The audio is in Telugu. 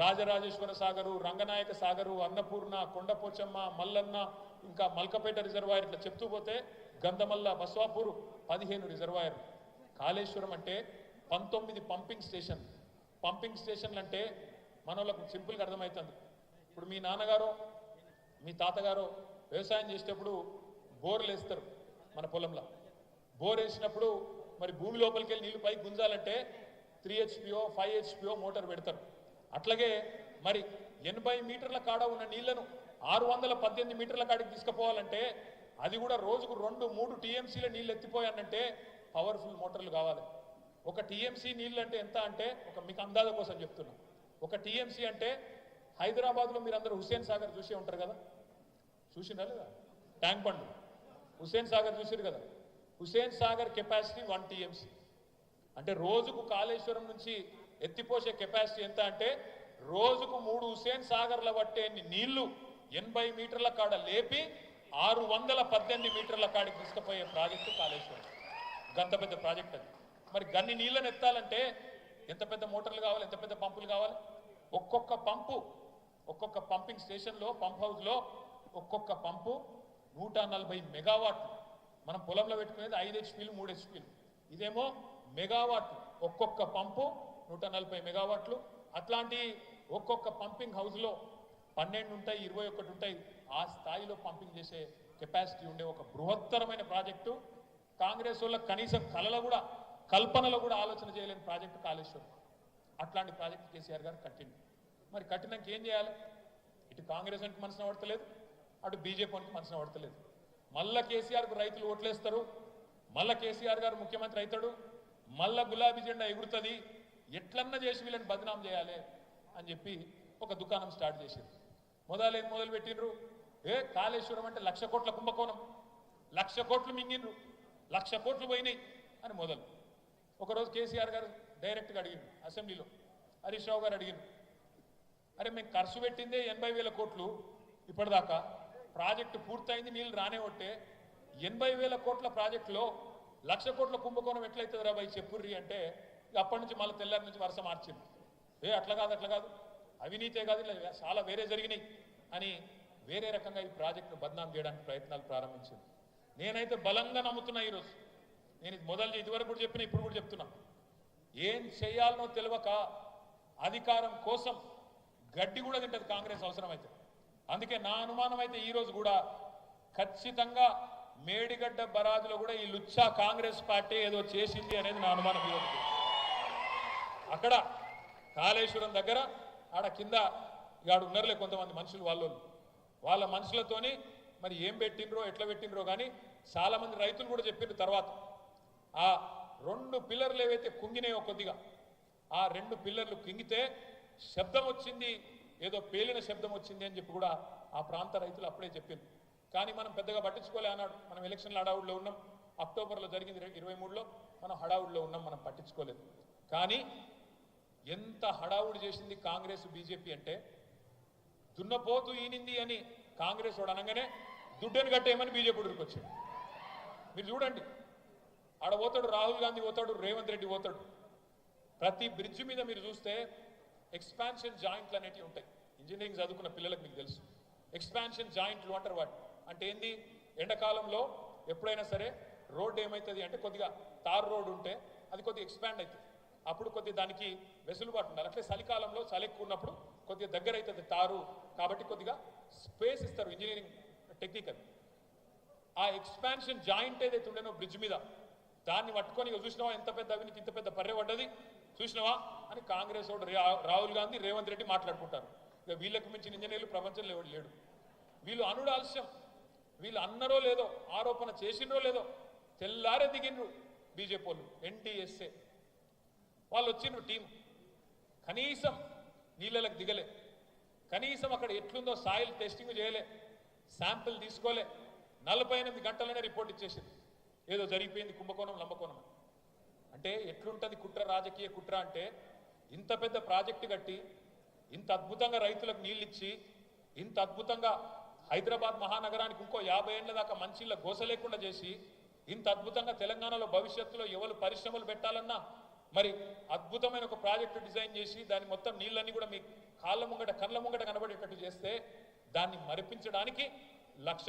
రాజరాజేశ్వర సాగరు, రంగనాయక సాగరు, అన్నపూర్ణ, కొండపోచమ్మ, మల్లన్న, ఇంకా మల్కపేట రిజర్వాయర్ ఇట్లా చెప్తూ పోతే గంధమల్ల, బస్వాపూర్ 15 రిజర్వాయర్. కాళేశ్వరం అంటే 19 పంపింగ్ స్టేషన్. పంపింగ్ స్టేషన్లు అంటే మనోళ్ళకు సింపుల్గా అర్థమవుతుంది. ఇప్పుడు మీ నాన్నగారో మీ తాతగారో వ్యవసాయం చేసేటప్పుడు బోర్లు వేస్తారు మన పొలంలో. బోర్ వేసినప్పుడు మరి భూమి లోపలికి వెళ్ళి నీళ్లు పైకి గుంజాలంటే 3 HP 5 HP మోటార్ పెడతారు. అట్లాగే మరి 80 మీటర్ల కాడ ఉన్న నీళ్లను 618 మీటర్ల కాడికి తీసుకుపోవాలంటే అది కూడా రోజుకు 2-3 TMCల నీళ్ళు ఎత్తిపోయానంటే పవర్ఫుల్ మోటార్లు కావాలి. ఒక TMC నీళ్ళు అంటే ఎంత అంటే మీకు అందాజ కోసం చెప్తున్నా. ఒక TMC అంటే హైదరాబాద్లో మీరు అందరూ హుస్సేన్ సాగర్ చూసే ఉంటారు కదా, చూసినా లేదా? ట్యాంక్ బండ్ హుస్సేన్ సాగర్ చూసారు కదా. హుస్సేన్ సాగర్ కెపాసిటీ 1 TMC అంటే రోజుకు కాళేశ్వరం నుంచి ఎత్తిపోసే కెపాసిటీ ఎంత అంటే రోజుకు 3 హుస్సేన్ సాగర్ల పట్టే నీళ్లు 80 మీటర్ల కాడ లేపి 618 మీటర్ల కాడికి తీసుకుపోయే ప్రాజెక్టు కాళేశ్వరం. గంత పెద్ద ప్రాజెక్ట్ అది. మరి గన్ని నీళ్ళని ఎత్తాలంటే ఎంత పెద్ద మోటార్లు కావాలి, ఎంత పెద్ద పంపులు కావాలి. ఒక్కొక్క పంపు, ఒక్కొక్క పంపింగ్ స్టేషన్లో, పంప్ హౌస్లో ఒక్కొక్క పంపు 140 మెగావాట్లు. మనం పొలంలో పెట్టుకునేది 5 HPలు 3 HPలు, ఇదేమో మెగావాట్లు. ఒక్కొక్క పంపు 140 మెగావాట్లు. అట్లాంటి ఒక్కొక్క పంపింగ్ హౌస్లో 12 ఉంటాయి, 21 ఉంటాయి. ఆ స్థాయిలో పంపింగ్ చేసే కెపాసిటీ ఉండే ఒక బృహత్తరమైన ప్రాజెక్టు. కాంగ్రెస్ వాళ్ళ కనీసం కల్పనలో కూడా ఆలోచన చేయలేని ప్రాజెక్టు కాళేశ్వరం. అట్లాంటి ప్రాజెక్టు కేసీఆర్ గారు కట్టింది. మరి కట్టినాక ఏం చేయాలి? ఇటు కాంగ్రెస్ వానికి మనసున పడతలేదు, అటు బీజేపీ వానికి మనసున పడతలేదు. మళ్ళా కేసీఆర్కు రైతులు ఓట్లేస్తారు, మళ్ళా కేసీఆర్ గారు ముఖ్యమంత్రి అవుతాడు, మళ్ళా గులాబీ జెండా ఎగురుతుంది, ఎట్లన్నా చేసి వీళ్ళని బదనాం చేయాలి అని చెప్పి ఒక దుకాణం స్టార్ట్ చేశారు. ఏం మొదలు పెట్టిండ్రు? కాళేశ్వరం అంటే 1,00,000 కోట్ల కుంభకోణం, 1,00,000 కోట్లు మింగిండ్రు, 1,00,000 కోట్లు పోయినాయి అని మొదలు. ఒకరోజు కేసీఆర్ గారు డైరెక్ట్గా అడిగిండు అసెంబ్లీలో, హరీష్ రావు గారు అడిగిండు, అరే మేము ఖర్చు పెట్టిందే 80,000 కోట్లు, ఇప్పటిదాకా ప్రాజెక్టు పూర్తయింది, నీళ్ళు రానే ఒట్టే, 80,000 కోట్ల ప్రాజెక్టులో 1,00,000 కోట్ల కుంభకోణం ఎట్లయితుంది రా భయ్ చెప్పుర్రి అంటే అప్పటి నుంచి మళ్ళీ తెల్లారి నుంచి వరుస మార్చింది. అట్లా కాదు, అవినీతే కాదు, ఇలా చాలా వేరే జరిగినాయి అని వేరే రకంగా ఈ ప్రాజెక్టును బదనాం చేయడానికి ప్రయత్నాలు ప్రారంభించింది. నేనైతే బలంగా నమ్ముతున్నా. ఈరోజు నేను ఇదివరకు కూడా చెప్పిన, ఇప్పుడు కూడా చెప్తున్నా, ఏం చేయాలనో తెలియక అధికారం కోసం గడ్డి కూడా తింటది కాంగ్రెస్ అవసరమైతే. అందుకే నా అనుమానం అయితే ఈరోజు కూడా ఖచ్చితంగా మేడిగడ్డ బరాజులో కూడా ఈ లుచ్చా కాంగ్రెస్ పార్టీ ఏదో చేసింది అనేది నా అనుమానం. ఈరోజు అక్కడ కాళేశ్వరం దగ్గర ఆడ కింద ఆడ ఉన్నారులే కొంతమంది మనుషులు, వాళ్ళ మనుషులతోని మరి ఏం పెట్టిండ్రో ఎట్లా పెట్టిండ్రో కానీ చాలా మంది రైతులు కూడా చెప్పిండ్రు. తర్వాత ఆ 2 పిల్లర్లు ఏవైతే కుంగినాయో కొద్దిగా, ఆ 2 పిల్లర్లు కుంగితే శబ్దం వచ్చింది, ఏదో పేలిన శబ్దం వచ్చింది అని చెప్పి కూడా ఆ ప్రాంత రైతులు అప్పుడే చెప్పింది. కానీ మనం పెద్దగా పట్టించుకోలే అన్నాడు. మనం ఎలక్షన్ల హడావుడిలో ఉన్నాం, అక్టోబర్లో జరిగింది 23లో, మనం హడావుడిలో ఉన్నాం, మనం పట్టించుకోలేదు. కానీ ఎంత హడావుడి చేసింది కాంగ్రెస్ బీజేపీ అంటే, దున్నపోతు ఈనింది అని కాంగ్రెస్ వాడు అనగానే దుడ్డను కట్టేయమని బీజేపీ ఉడికొచ్చింది. మీరు చూడండి, ఆడ పోతాడు రాహుల్ గాంధీ, పోతాడు రేవంత్ రెడ్డి, పోతాడు. ప్రతి బ్రిడ్జ్ మీద మీరు చూస్తే ఎక్స్పాన్షన్ జాయింట్లు అనేటివి ఉంటాయి. ఇంజనీరింగ్ చదువుకున్న పిల్లలకు మీకు తెలుసు. ఎక్స్పాన్షన్ జాయింట్లు అంటారు వాటి. అంటే ఏంది? ఎండాకాలంలో ఎప్పుడైనా సరే రోడ్డు ఏమవుతుంది అంటే కొద్దిగా తార్ రోడ్డు ఉంటే అది కొద్దిగా ఎక్స్పాండ్ అవుతుంది, అప్పుడు కొద్దిగా దానికి వెసులుబాటు ఉండాలి. అట్లే చలికాలంలో చలి ఎక్కువ ఉన్నప్పుడు కొద్దిగా దగ్గర అవుతుంది తారు, కాబట్టి కొద్దిగా స్పేస్ ఇస్తారు. ఇంజనీరింగ్ టెక్నికల్ ఆ ఎక్స్పాన్షన్ జాయింట్ ఏదైతే ఉండేనో బ్రిడ్జ్ మీద, దాన్ని పట్టుకొని చూసినావా ఎంత పెద్ద అవినీతి, ఇంత పెద్ద పర్రె పడ్డది చూసినావా అని కాంగ్రెస్ వాడు రాహుల్ గాంధీ రేవంత్ రెడ్డి మాట్లాడుకుంటారు. ఇక వీళ్ళకి మించిన ఇంజనీర్లు ప్రపంచంలో లేడు. వీళ్ళు అనుడు ఆలస్యం, వీళ్ళు అన్నరో లేదో, ఆరోపణ చేసిండ్రో లేదో తెల్లారే దిగిండ్రు బీజేపీ వాళ్ళు. NTSA వాళ్ళు వచ్చిండ్రు టీం, కనీసం నీళ్ళలకు దిగలే, కనీసం అక్కడ ఎట్లుందో సాయిల్ టెస్టింగ్ చేయలే, శాంపిల్ తీసుకోలే, 48 గంటలనే రిపోర్ట్ ఇచ్చేసింది ఏదో జరిగిపోయింది కుంభకోణం లంబకోణం. అంటే ఎట్లుంటుంది కుట్ర, రాజకీయ కుట్ర అంటే, ఇంత పెద్ద ప్రాజెక్టు కట్టి, ఇంత అద్భుతంగా రైతులకు నీళ్ళు ఇచ్చి, ఇంత అద్భుతంగా హైదరాబాద్ మహానగరానికి ఇంకో 50 ఏళ్ల దాకా మంచిళ్ళ గోస లేకుండా చేసి, ఇంత అద్భుతంగా తెలంగాణలో భవిష్యత్తులో ఎవరు పరిశ్రమలు పెట్టాలన్నా మరి అద్భుతమైన ఒక ప్రాజెక్టు డిజైన్ చేసి దాని మొత్తం నీళ్ళన్నీ కూడా మీ కాళ్ళ ముంగట కళ్ళ ముంగట కనబడేటట్టు చేస్తే దాన్ని మరిపించడానికి 1,00,000